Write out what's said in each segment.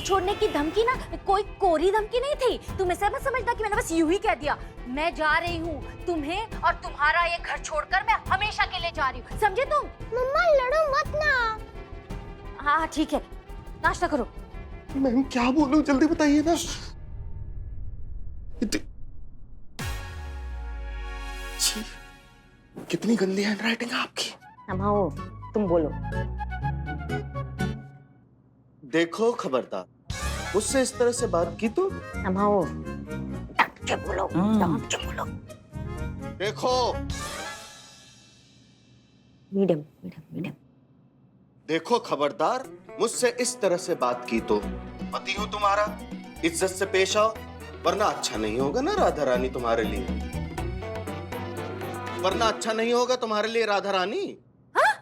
घर छोड़ने की धमकी ना कोई कोरी धमकी नहीं थी। तुम ऐसा मत समझना कि मैंने बस यूं ही कह दिया। मैं जा रही हूँ, तुम्हें और तुम्हारा ये घर छोड़कर मैं हमेशा के लिए जा रही हूँ, समझे तुम? मम्मा लड़ो मत ना। हाँ हाँ ठीक है, नाश्ता करो। मैं क्या बोलूं, जल्दी बताइए ना। छी, कितनी गंदी हैंडराइटिंग है आपकी। अम्माओ तुम बोलो। देखो खबरदार, मुझसे इस तरह से बात की तो अम्माओ डट के बोलो, डट के बोलो। देखो मीडियम मीडियम मीडियम। देखो खबरदार, मुझसे इस तरह से बात की तो पति हूं तुम्हारा, इज्जत से पेश आओ, वरना अच्छा नहीं होगा ना राधा रानी तुम्हारे लिए। वरना अच्छा नहीं होगा तुम्हारे लिए राधा रानी। हाँ?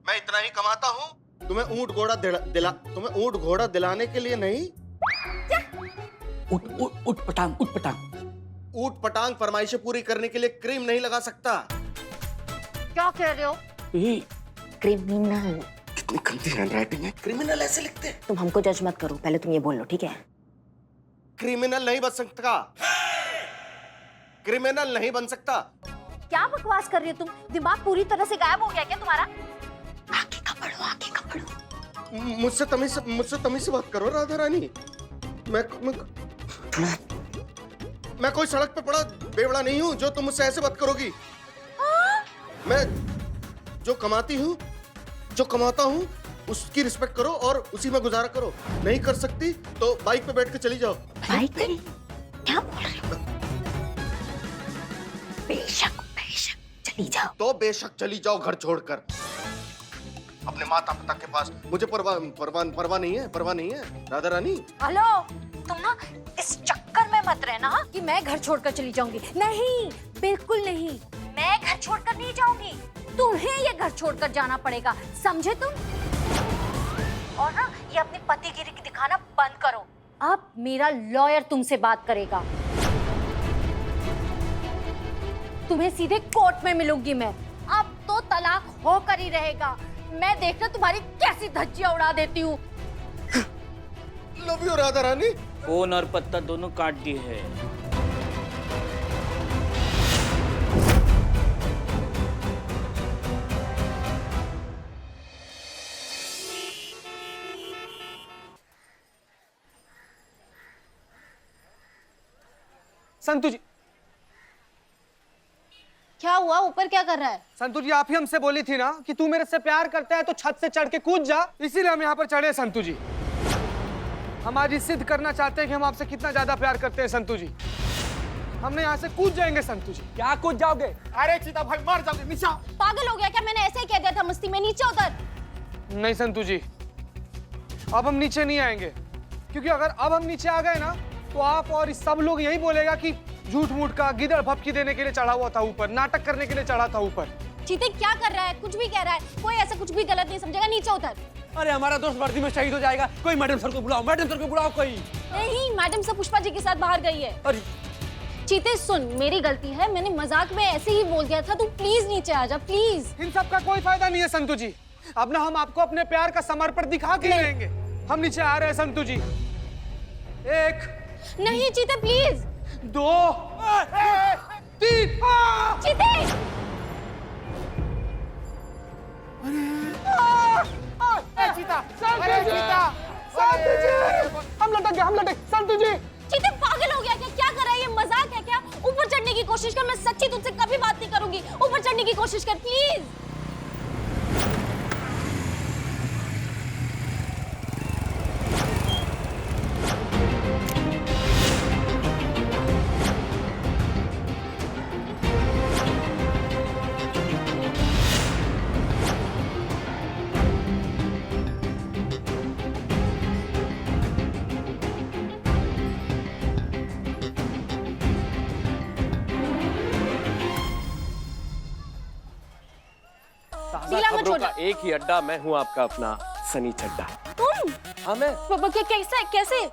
मैं इतना ही कमाता हूँ, तुम्हें ऊंट घोड़ा दिलाने के लिए नहीं। उठ पटांग उठ पटांग। ऊट पटांग फरमाइशें पूरी करने के लिए क्रीम नहीं लगा सकता। क्या कह रहे हो? क्रिमिनल। कितनी गंदी हैंडराइटिंग है, क्रिमिनल ऐसे लिखते हैं। तुम हमको जज मत करो, पहले तुम ये बोल लो, ठीक है? क्रिमिनल नहीं बन सकता, क्रिमिनल नहीं बन सकता। क्या बकवास कर रही हो तुम? दिमाग पूरी तरह से गायब हो गया क्या तुम्हारा? आगे का बढ़ो, आगे का बढ़ो। मुझसे तमीज से बात करो राधा रानी। मैं कोई सड़क पे पड़ा बेवड़ा नहीं हूँ जो तुम मुझसे ऐसे बात करोगी। मैं जो कमाता हूँ उसकी रिस्पेक्ट करो और उसी में गुजारा करो। नहीं कर सकती तो बाइक पे बैठ के चली जाओ। बाइक पे? क्या बोल रही हो? बेशक चली जाओ। तो बेशक चली जाओ घर छोड़कर अपने माता पिता के पास। मुझे परवाह नहीं है राधा रानी। हेलो, तुम ना इस चक्कर में मत रहना कि मैं घर छोड़कर चली जाऊंगी। नहीं, बिल्कुल नहीं, मैं घर छोड़कर नहीं जाऊंगी। तुम्हें ये घर छोड़कर जाना पड़ेगा, समझे तुम? और ना ये अपनी पतिगिरी की दिखाना बंद करो। अब मेरा लॉयर तुमसे बात करेगा। तुम्हें सीधे कोर्ट में मिलूंगी मैं। अब तो तलाक होकर ही रहेगा। मैं देखना तुम्हारी कैसी धज्जियां उड़ा देती हूँ। Love you Radha Rani. Phone और पत्ता दोनों काट दिए हैं। संतु जी, क्या हुआ? ऊपर क्या कर रहा है? संतु जी आप ही हमसे बोली थी ना कि तू मेरे से प्यार करता है तो छत से चढ़ के कूद जा, इसीलिए हम यहाँ पर चढ़े। संतु जी, हम आज सिद्ध करना चाहते हैं कि हम आपसे कितना ज्यादा प्यार करते हैं। संतु जी, हमने यहाँ से कूद जाएंगे। संतु जी, क्या कूद जाओगे? अरे चीता भाई मर जाओगे। नीचे पागल हो गया क्या? मैंने ऐसे ही कह दिया था मस्ती में, नीचे उतर। नहीं संतु जी, अब हम नीचे नहीं आएंगे, क्योंकि अगर अब हम नीचे आ गए ना तो आप और सब लोग यही बोलेगा कि झूठ मूठ का गिदड़ भपकी देने के लिए चढ़ा हुआ था ऊपर, नाटक करने के लिए चढ़ा था ऊपर। चीते क्या कर रहा है? कुछ भी कह रहा है। कोई ऐसा कुछ भी गलत नहीं समझेगा। नीचे उतर। अरे हमारा दोस्त वर्दी में शहीद हो जाएगा। कोई मैडम सर को बुलाओ, मैडम सर को बुलाओ कोई। नहीं, मैडम सब पुष्पा जी के साथ बाहर गई है। अरे चीते सुन, मेरी गलती है, मैंने मजाक में ऐसे ही बोल दिया था। तू प्लीज नीचे आ जा, प्लीज। इन सब का कोई फायदा नहीं है संतु जी। अब ना हम आपको अपने प्यार का समर्पण दिखा के रहेंगे। हम नीचे आ रहे हैं संतु जी। 1 नहीं चीते प्लीज। 2 3 चीते हम लटक संतु जी। चीते पागल हो गया क्या? क्या कर रहा है? ये मजाक है क्या? ऊपर चढ़ने की कोशिश कर। मैं सच्ची तुझसे कभी बात नहीं करूंगी। ऊपर चढ़ने की कोशिश कर प्लीज। खबरों का एक ही अड्डा, मैं हूँ आपका अपना सनी चड्डा। तुम? हाँ मैं। कैसे?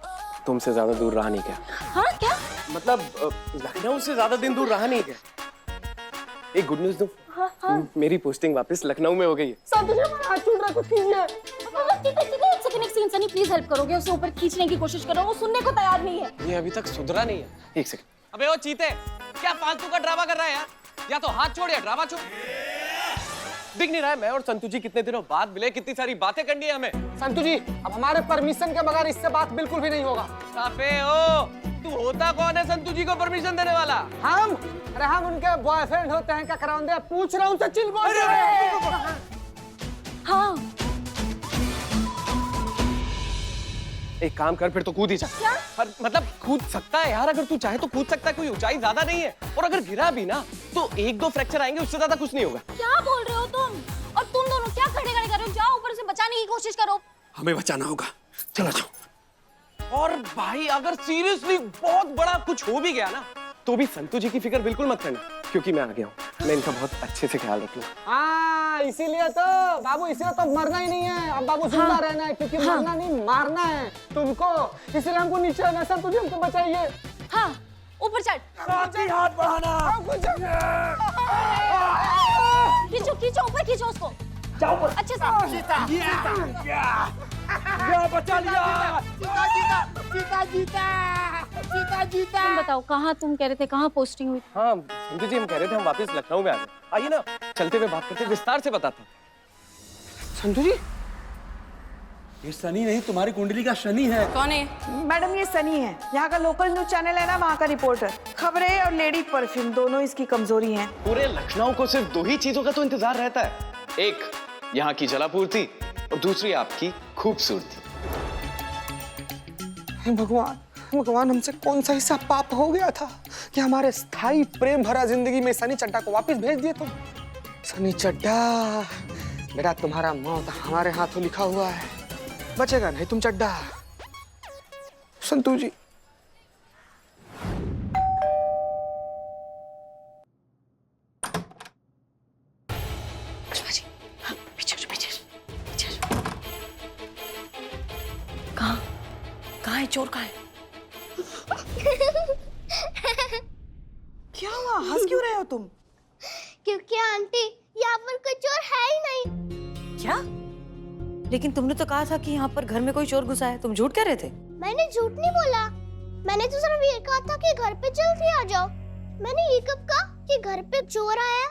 तुमसे ज्यादा दूर रहा नहीं क्या? हाँ क्या? मतलब लखनऊ से ज्यादा दिन दूर रहा नहीं क्या? एक गुड न्यूज दूं? हाँ। मेरी पोस्टिंग वापस लखनऊ में हो गई है। संतु जी हमारा हाथ छूट रहा, कुछ कीजिए। सिचुएशन एक सीन, सनी प्लीज हेल्प करोगे, उसे ऊपर खींचने की कोशिश करो, वो सुनने को तैयार नहीं है। ये अभी तक सुधरा नहीं है। एक सेकंड। अबे ओ चीते, क्या फालतू का ड्रामा कर रहा है यार? या तो हाथ छोड़ या ड्रामा छोड़। दिख नहीं रहा है मैं और संतू जी कितने दिनों बाद मिले, कितनी सारी बातें करनी है हमें। संतू जी, अब हमारे परमिशन के बगैर इससे बात बिल्कुल भी नहीं होगा। अबे ओ, तू होता कौन है संतू जी को परमिशन देने वाला? हम? अरे हम उनके बॉयफ्रेंड होते हैं, क्या कराउंदे? पूछ रहा हूँ सचिन बोल। हाँ एक काम कर, फिर तो कूद ही जा। क्या? मतलब कूद सकता है यार, अगर तू चाहे तो कूद सकता है, कोई ऊंचाई ज्यादा नहीं है। और अगर गिरा भी ना तो 1-2 फ्रैक्चर आएंगे, उससे ज्यादा कुछ नहीं होगा। क्या बोल रहे हो तुम? और तुम दोनों क्या खड़े खड़े कर रहे हो? जाओ ऊपर से बचाने की कोशिश करो। हमें बचाना होगा, चलो जाओ। और भाई अगर सीरियसली बहुत बड़ा कुछ हो भी गया ना, तो भी संतू जी की फिक्र बिल्कुल मत करना, क्योंकि मैं आ गया हूँ। मैं इनका बहुत अच्छे से ख्याल रखूंगा। हाँ, इसीलिए तो बाबू, इसीलिए तो मरना ही नहीं है अब बाबू, जिंदा रहना है, क्योंकि मरना नहीं मारना है तुमको। इसीलिए हमको नीचे आना, संतू जी हमको बचाइए। हाँ ऊपर चढ़, हाथ बढ़ाना। खींचो खींचो, ऊपर खींचो उसको। अच्छे से। बचा लिया। तुम बताओ कहाँ, तुम कह रहे थे कहाँ पोस्टिंग हुई? हाँ संतू जी, हम कह रहे थे हम वापस लखनऊ में आ गए। आइए ना, चलते हुए बात करते, विस्तार से बताते हैं। संतू जी, ये सनी नहीं, तुम्हारी कुंडली का शनि है। कौन है? मैडम ये सनी है, यहाँ का लोकल न्यूज चैनल है ना, वहाँ का रिपोर्टर। खबरें और लेडी परफ्यूम दोनों इसकी कमजोरी हैं। पूरे लखनऊ को सिर्फ 2 ही चीजों का तो इंतजार रहता है, एक यहाँ की जलापूर्ति और दूसरी आपकी खूबसूरती। भगवान भगवान, हमसे कौन सा हिस्सा पाप हो गया था कि हमारे स्थायी प्रेम भरा जिंदगी में सनी चड्डा को वापस भेज दिए तुम। सनी चड्डा बेटा, तुम्हारा मौत हमारे हाथों लिखा हुआ है, बचेगा नहीं तुम चड्डा। संतू जी, कहाँ है चोर, कहाँ है? क्या हुआ, हंस क्यों रहे हो तुम? क्योंकि आंटी यहाँ पर कोई चोर है ही नहीं। क्या? लेकिन तुमने तो कहा था कि यहाँ पर घर में कोई चोर घुसा है, तुम झूठ कह रहे थे। मैंने झूठ नहीं बोला, मैंने तो सिर्फ ये कहा था कि घर पे जल्दी आ जाओ। मैंने ये कब कहा कि घर पे चोर आया?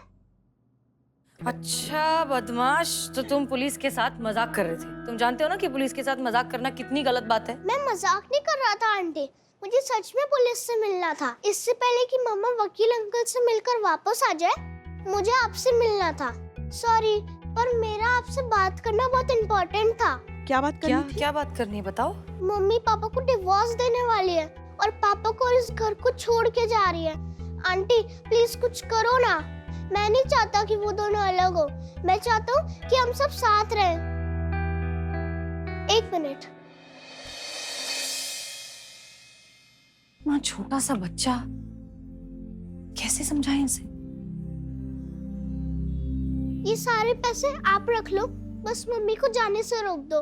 अच्छा बदमाश, तो तुम पुलिस के साथ मजाक कर रहे थे। तुम जानते हो ना कि पुलिस के साथ मजाक करना कितनी गलत बात है। मैं मजाक नहीं कर रहा था आंटी, मुझे सच में पुलिस से मिलना था। इससे पहले कि मम्मा वकील अंकल से मिलकर वापस आ जाए, मुझे आपसे मिलना था। सॉरी, पर मेरा आपसे बात करना बहुत इम्पोर्टेंट था। क्या बात करनी थी? क्या बात करनी है बताओ। मम्मी पापा को डिवोर्स देने वाली है और पापा को इस घर को छोड़ के जा रही है। आंटी प्लीज कुछ करो ना, मैं नहीं चाहता कि वो दोनों अलग हो, मैं चाहता हूँ कि हम सब साथ रहें। 1 मिनट। इतना छोटा सा बच्चा, कैसे समझाएं इसे? ये सारे पैसे आप रख लो, बस मम्मी को जाने से रोक दो।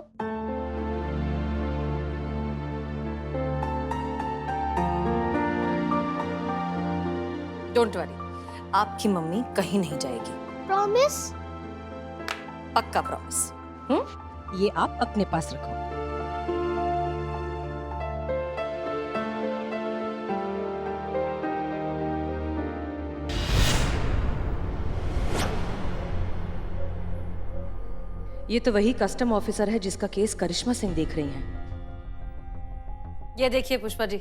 डोंट वरी, आपकी मम्मी कहीं नहीं जाएगी। प्रॉमिस? पक्का प्रॉमिस। ये आप अपने पास रखो। ये तो वही कस्टम ऑफिसर है जिसका केस करिश्मा सिंह देख रही हैं। ये देखिए पुष्पा जी,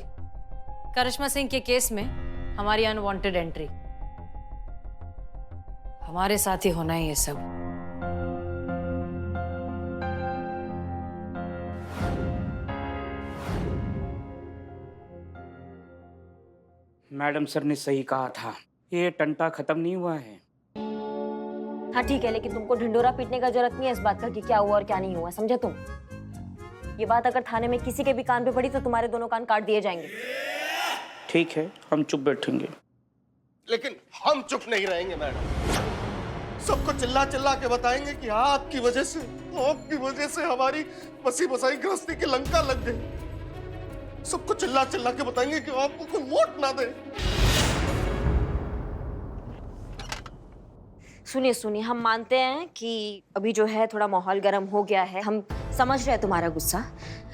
करिश्मा सिंह के केस में हमारी अनवांटेड एंट्री। हमारे साथ ही होना है ये सब। मैडम सर ने सही कहा था, ये टंटा खत्म नहीं हुआ है। हाँ ठीक है, लेकिन तुमको ढिंडोरा पीटने का जरूरत नहीं है इस बात का कि क्या हुआ और क्या नहीं हुआ, समझे तुम? ये बात अगर थाने में किसी के भी कान पे पड़ी तो तुम्हारे दोनों कान काट दिए जाएंगे। ठीक है, हम चुप बैठेंगे। लेकिन हम चुप नहीं रहेंगे मैडम, सबको चिल्ला चिल्ला के बताएंगे कि आपकी वजह से हमारी बसी बसाई गृहस्थी की लंका लग गई। सबको चिल्ला चिल्ला के बताएंगे कि आपको कोई वोट ना दे। सुनिए सुनिए, हम मानते हैं कि अभी जो है थोड़ा माहौल गर्म हो गया है, हम समझ रहे हैं तुम्हारा गुस्सा।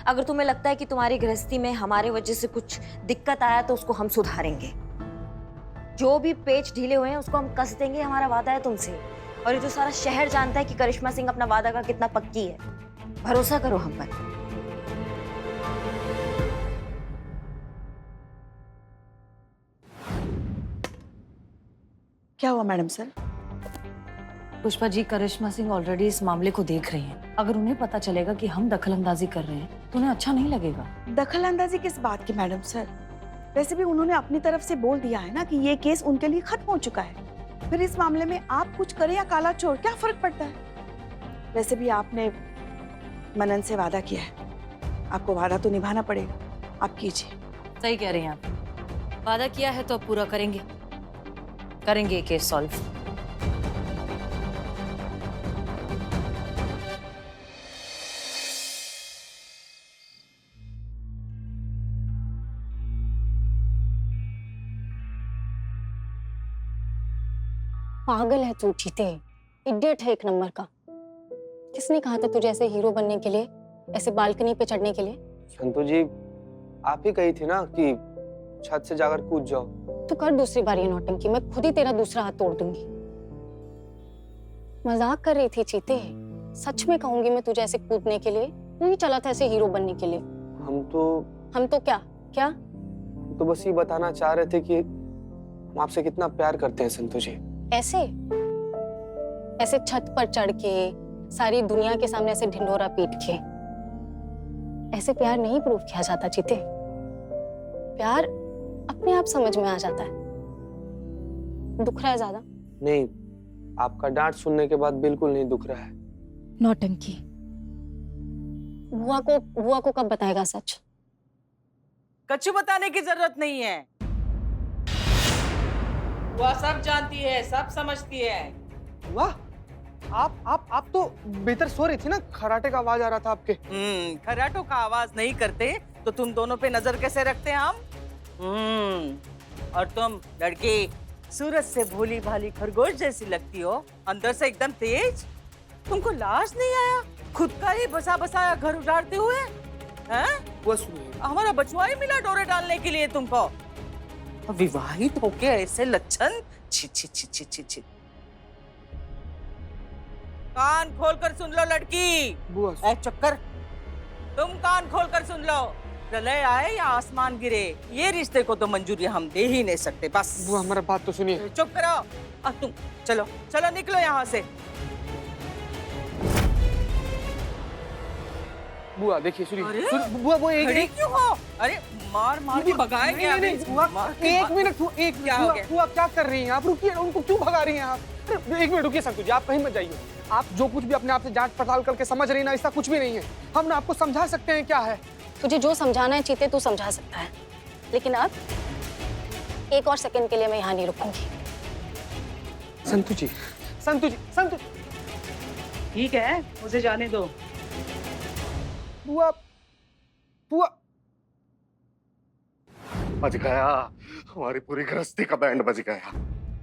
अगर तुम्हें लगता है कि तुम्हारी गृहस्थी में हमारे वजह से कुछ दिक्कत आया तो उसको हम सुधारेंगे। जो भी पेच ढीले हुए हैं उसको हम कस देंगे, हमारा वादा है तुमसे। और ये तो सारा शहर जानता है कि करिश्मा सिंह अपना वादा का कितना पक्की है। भरोसा करो हम पर। क्या हुआ मैडम सर? पुष्पा जी, करिश्मा सिंह ऑलरेडी इस मामले को देख रही हैं। अगर उन्हें पता चलेगा कि हम दखलंदाजी कर रहे हैं तो उन्हें अच्छा नहीं लगेगा। दखल अंदाजी किस बात की मैडम सर? वैसे भी उन्होंने अपनी तरफ से बोल दिया है ना कि ये केस उनके लिए खत्म हो चुका है। फिर इस मामले में आप कुछ करें या काला चोर, क्या फर्क पड़ता है? वैसे भी आपने मनन से वादा किया है, आपको वादा तो निभाना पड़ेगा। आप कीजिए। सही कह रही हैं आप। वादा किया है तो अब पूरा करेंगे। करेंगे ये केस सॉल्व। पागल है तू चीते, इडियट है एक नंबर का। किसने कहा था तुझे ऐसे हीरो बनने के लिए, ऐसे बालकनी पे चढ़ने के लिए? संतु जी, आप ही कही थी ना कि छत से जाकर कूद जाओ। तू कर दूसरी बार ये नौटंकी, मैं खुद ही तेरा दूसरा हाथ तोड़ दूंगी। मजाक कर रही थी चीते, सच में कहूंगी मैं तुझे ऐसे कूदने के लिए। तू ही चला था ऐसे हीरो बनने के लिए। हम तो क्या क्या? तो बस ये बताना चाह रहे थे कि हम आपसे कितना प्यार करते हैं संतु जी। ऐसे ऐसे छत पर चढ़ के सारी दुनिया के सामने ऐसे ढिंढोरा पीट के ऐसे प्यार नहीं प्रूव किया जाता चीते। प्यार अपने आप समझ में आ जाता है। दुख रहा है ज्यादा? नहीं, आपका डांट सुनने के बाद बिल्कुल नहीं दुख रहा है। नौटंकी। बुआ को कब बताएगा सच? कच्चू बताने की जरूरत नहीं है, वो सब जानती है, सब समझती है। वाह, आप तो बेहतर सो रही थी ना, खराटे का आवाज आ रहा था आपके। खराटों का आवाज नहीं करते तो तुम दोनों पे नजर कैसे रखते हम? और तुम लड़की सूरज से भोली भाली खरगोश जैसी लगती हो, अंदर से एकदम तेज। तुमको लाज नहीं आया खुद का ही बसा बसाया घर उजाड़ते हुए? हैं? वो सुनिए, हमारा बचवा ही मिला डोरे डालने के लिए तुमको। विवाहित होके ऐसे लक्षण, छी छी छी छी छी छी। कान खोलकर सुन लो लड़की। बुआ ऐ चक्कर, तुम कान खोलकर सुन लो। प्रलय आए या आसमान गिरे, ये रिश्ते को तो मंजूरी हम दे ही नहीं सकते। बस बुआ, हमारा बात तो सुनिए। चुप करो। अब तुम चलो चलो निकलो यहाँ से। बुआ देखिए, अरे? सुनिए। बुआ वो एक खड़ी क्यों हो? अरे मार मार के भगाएंगे नहीं, अभी। बुआ, एक मिनट क्या हो गया? बुआ क्या कर रही हैं आप? रुकिए, उनको क्यों भगा रही हैं आप? अरे एक मिनट रुकिए संतु जी, आप कहीं मत जाइए। आप जो कुछ भी अपने आप से जांच पड़ताल करके समझ रही ना, ऐसा कुछ भी नहीं है। हम ना आपको समझा सकते हैं क्या है। तुझे जो समझाना है चीते तू समझा सकता है, लेकिन अब एक और सेकंड के लिए मैं यहाँ नहीं रुकूंगी। संतु जी, संतु जी, संतु। ठीक है, मुझे जाने दो। बुआ, बुआ। बज गया, हमारी पूरी गृहस्थी का बैंड बज गया।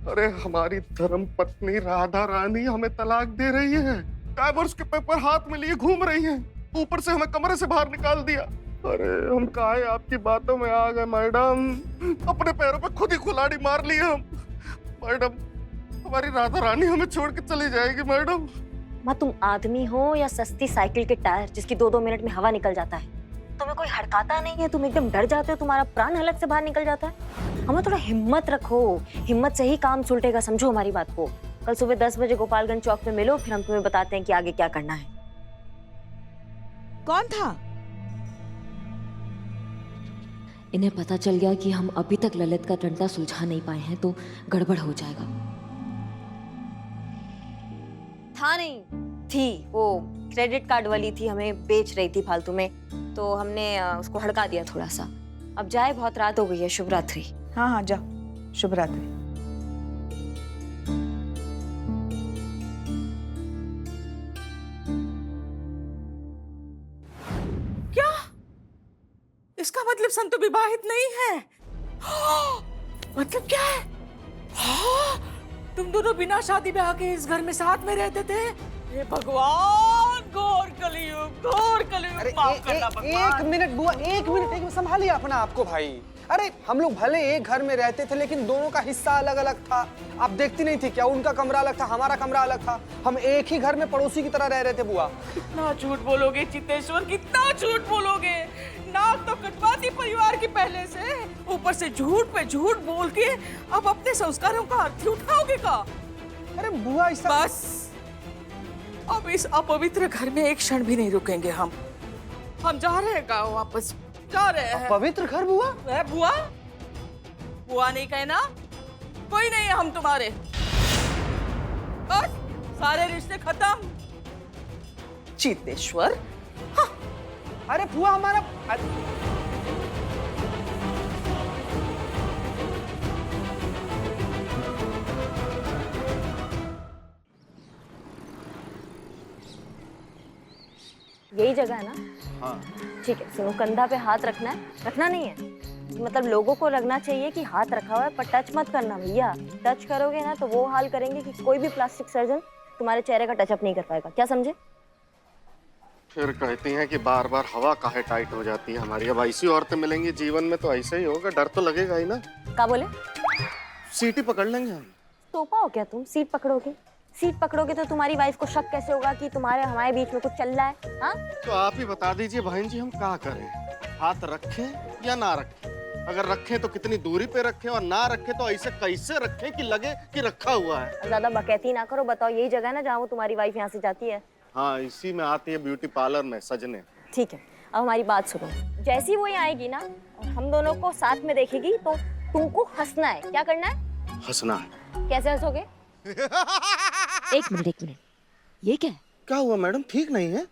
अरे हमारी धर्म पत्नी राधा रानी हमें तलाक दे रही है, डाइवोर्स के पेपर हाथ में लिए घूम रही है, ऊपर से हमें कमरे से बाहर निकाल दिया। अरे हम काहे आपकी बातों में आ गए मैडम, अपने पैरों पे खुद ही कुल्हाड़ी मार ली हम। मैडम, हमारी राधा रानी हमें छोड़ के चली जाएगी मैडम। माँ, तुम आदमी हो या सस्ती साइकिल के टायर जिसकी 2-2 मिनट में हवा निकल जाता है? तुम्हें कोई हड़काता नहीं है, तुम एकदम डर जाते हो, तुम्हारा प्राण हलक से बाहर निकल जाता है। हमें थोड़ा हिम्मत रखो, हिम्मत से ही काम सुलटेगा, समझो हमारी बात को। कल सुबह 10 बजे गोपालगंज चौक में मिलो, फिर हम तुम्हें बताते हैं कि आगे क्या करना है। कौन था? इन्हें पता चल गया कि हम अभी तक ललित का टंटा सुलझा नहीं पाए हैं तो गड़बड़ हो जाएगा। था नहीं, थी वो क्रेडिट कार्ड वाली थी, हमें बेच रही थी फालतू में, तो हमने उसको हड़का दिया थोड़ा सा। अब जाए, बहुत रात हो गई है। शुभ रात्रि। हाँ हाँ जाओ, शुभ रात्रि। क्या? इसका मतलब संतु विवाहित नहीं है? मतलब क्या है? तुम दोनों बिना शादी ब्याह के इस घर में साथ में रहते थे? हे भगवान! घोर कलयुग, घोर कलयुग। अरे माफ करना भगवान। एक मिनट बुआ, एक मिनट संभालिए अपना आपको भाई। अरे हम लोग भले एक घर में रहते थे लेकिन दोनों का हिस्सा अलग अलग था। आप देखती नहीं थी क्या? उनका कमरा अलग था, हमारा कमरा अलग था। हम एक ही घर में पड़ोसी की तरह रह रहे थे बुआ। कितना झूठ बोलोगे चितेश्वर, कितना झूठ बोलोगे। नाक तो कटवाती परिवार की पहले से, ऊपर से झूठ पे झूठ बोल के अब अपने संस्कारों का अर्थी उठाओगे का? अरे बुआ ऐसा बस अब इस अपवित्र घर में एक क्षण भी नहीं रुकेंगे हम जा रहे हैं गाँव वापस, जा रहे हैं। पवित्र घर बुआ? बुआ बुआ नहीं कहना, कोई नहीं है हम तुम्हारे। बस सारे रिश्ते खत्म। चितेश्वर, अरे बुआ हमारा यही जगह है ना? हाँ। ठीक है सुनो, कंधा पे हाथ रखना है, रखना नहीं है मतलब लोगों को लगना चाहिए कि हाथ रखा हुआ है, पर टच मत करना भैया। टच करोगे ना तो वो हाल करेंगे कि कोई भी प्लास्टिक सर्जन तुम्हारे चेहरे का टचअप नहीं कर पाएगा, क्या समझे? फिर कहती हैं कि बार बार हवा काहे टाइट हो जाती है हमारी। अब ऐसी औरतें मिलेंगी जीवन में तो ऐसे ही होगा, डर तो लगेगा ही ना। क्या बोले? सीटी पकड़ लेंगे हम। तोपा हो क्या तुम? सीट पकड़ोगे? सीट पकड़ोगे तो तुम्हारी वाइफ को शक कैसे होगा कि तुम्हारे हमारे बीच में कुछ चल रहा है? हाँ तो आप ही बता दीजिए बहन जी, हम क्या करें? हाथ रखें या ना रखें? अगर रखें तो कितनी दूरी पे रखें, और ना रखें तो ऐसे कैसे रखें कि लगे कि रखा हुआ है? ज्यादा बकैती ना करो। बताओ यही जगह है ना जहाँ वो तुम्हारी वाइफ यहाँ से जाती है? हाँ, इसी में आती है ब्यूटी पार्लर में सजने। ठीक है, अब हमारी बात सुनो। जैसी वो यहाँ आएगी ना और हम दोनों को साथ में देखेगी तो तुमको हंसना है। क्या करना है? हंसना है। कैसे हंसोगे? एक मिनट, ये क्या है? क्या हुआ मैडम, ठीक नहीं है?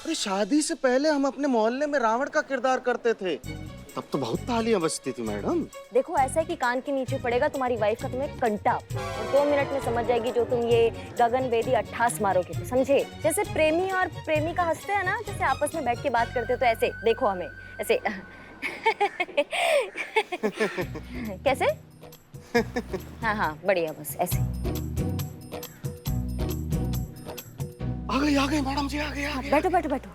अरे शादी से पहले हम अपने मोहल्ले में रावण का किरदार करते थे, तब तो बहुत तालियां बजती थी मैडम। देखो ऐसा है कि कान के नीचे पड़ेगा तुम्हारी वाइफ का तुम्हें कंटा, और 2 मिनट में समझ जाएगी जो तुम ये गगन वेदी 28 मारोगे तो, समझे? जैसे प्रेमी और प्रेमिका हंसते हैं ना, जैसे आपस में बैठ के बात करते हो, तो ऐसे देखो हमें ऐसे कैसे? हाँ बढ़िया, बस ऐसे। आ गई मैडम जी, आ गई। बैठो बैठो बैठो।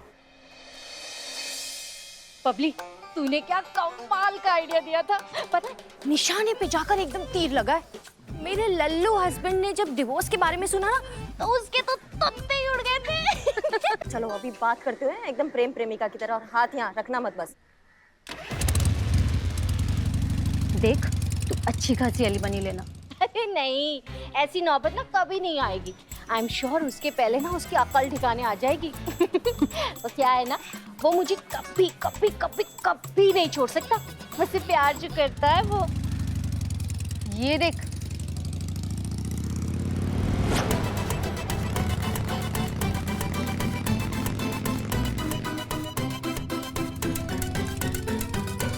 पब्लिक, तूने क्या कमाल का आइडिया दिया था। पता है, निशाने पे जाकर एकदम तीर लगा है। मेरे लल्लू हस्बैंड ने जब डिवोर्स के बारे में सुना ना तो उसके तो तत्ते ही उड़ गए थे। चलो अभी बात करते हुए एकदम प्रेम प्रेमिका की तरह, और हाथ यहाँ रखना मत बस। देख, तू अच्छी खासी अली बनी लेना। अरे नहीं, ऐसी नौबत ना कभी नहीं आएगी। आई एम श्योर उसके पहले ना उसकी अकल ठिकाने आ जाएगी। तो क्या है ना, वो मुझे कभी कभी कभी कभी नहीं छोड़ सकता। मुझसे प्यार जो करता है वो, ये देख।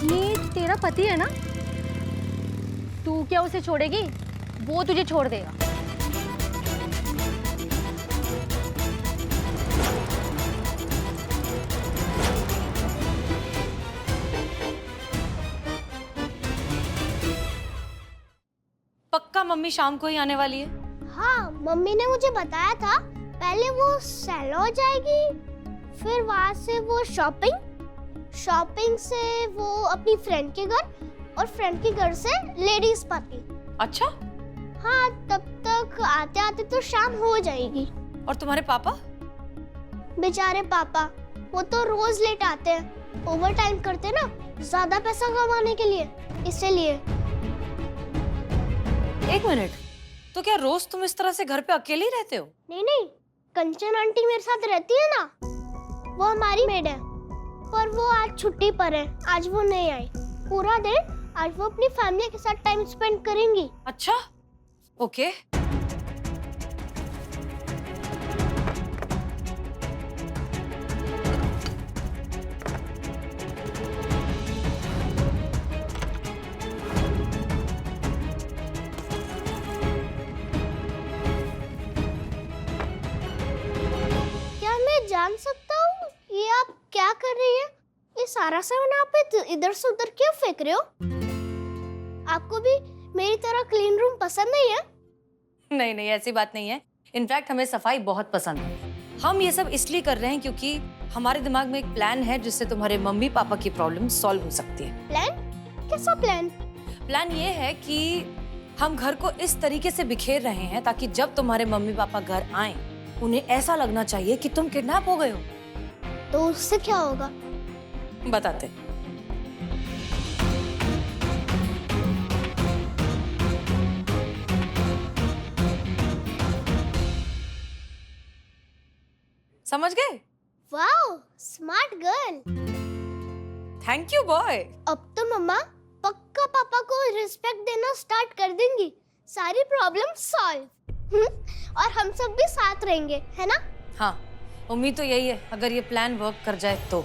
ये तेरा पति है ना? तू क्या उसे छोड़ेगी? वो तुझे छोड़ देगा। पक्का मम्मी शाम को ही आने वाली है? हाँ, मम्मी ने मुझे बताया था। पहले वो सैलो जाएगी, फिर वहाँ से वो शॉपिंग से वो अपनी फ्रेंड के घर, और फ्रेंड के घर से लेडीज पार्टी। अच्छा। हाँ, तब तक आते आते तो शाम हो जाएगी। और तुम्हारे पापा? बेचारे पापा, वो तो रोज लेट आते हैं, ओवर टाइम करते ना, ज्यादा पैसा कमाने के लिए, इसलिए। एक मिनट, तो क्या रोज तुम इस तरह से घर पे अकेले ही रहते हो? नहीं, कंचन आंटी मेरे साथ रहती है ना, वो हमारी मेड है, पर वो आज छुट्टी पर है, आज वो नहीं आई। पूरा दिन आज वो अपनी फैमिली के साथ टाइम स्पेंड करेंगी। अच्छा, ओके। क्या मैं जान सकता हूँ ये आप क्या कर रही है? ये सारा सामान आप इधर से उधर क्यों फेंक रहे हो? आपको भी मेरी तरह क्लीन रूम पसंद नहीं है? नहीं, ऐसी बात नहीं है। इनफैक्ट हमें सफाई बहुत पसंद है। हम ये सब इसलिए कर रहे हैं क्योंकि हमारे दिमाग में एक प्लान है जिससे तुम्हारे मम्मी पापा की प्रॉब्लम सॉल्व हो सकती है। प्लान? कैसा प्लान? प्लान ये है कि हम घर को इस तरीके से बिखेर रहे हैं ताकि जब तुम्हारे मम्मी पापा घर आए उन्हें ऐसा लगना चाहिए कि तुम किडनैप हो गए हो। तो उससे क्या होगा? बताते। समझ गए? Wow, smart girl. Thank you boy. अब तो मम्मा पक्का पापा को रिस्पेक्ट देना स्टार्ट कर देंगी। सारी प्रॉब्लम सॉल्व। और हम सब भी साथ रहेंगे, है ना? हाँ, उम्मीद तो यही है, अगर ये प्लान वर्क कर जाए तो।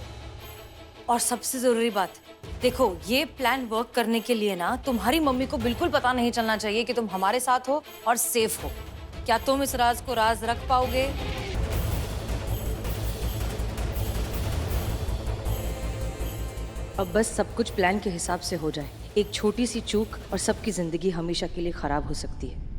और सबसे जरूरी बात, देखो ये प्लान वर्क करने के लिए ना तुम्हारी मम्मी को बिल्कुल पता नहीं चलना चाहिए कि तुम हमारे साथ हो और सेफ हो। क्या तुम इस राज को राज रख पाओगे? अब बस सब कुछ प्लान के हिसाब से हो जाए। एक छोटी सी चूक और सबकी जिंदगी हमेशा के लिए खराब हो सकती है।